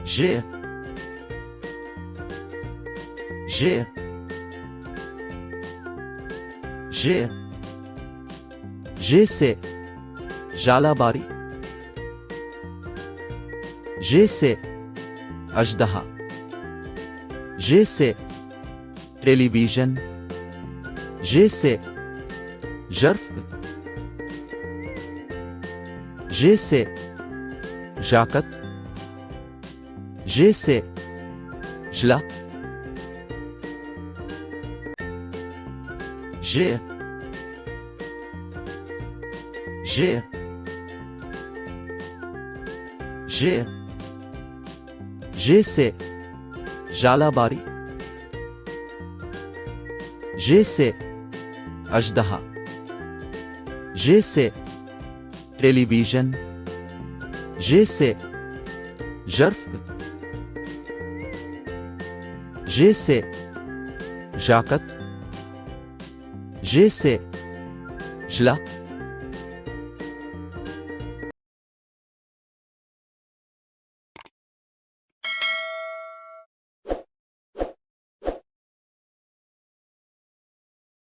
G G G G से जालाबारी, J से अजदहा, J से टेलीविजन, J से जर्फ, J से जाकत, J से जला, J J J J से जालाबारी, J से अजदहा, J से टेलीविजन, J से जर्फ, J से जाकत, J से जला।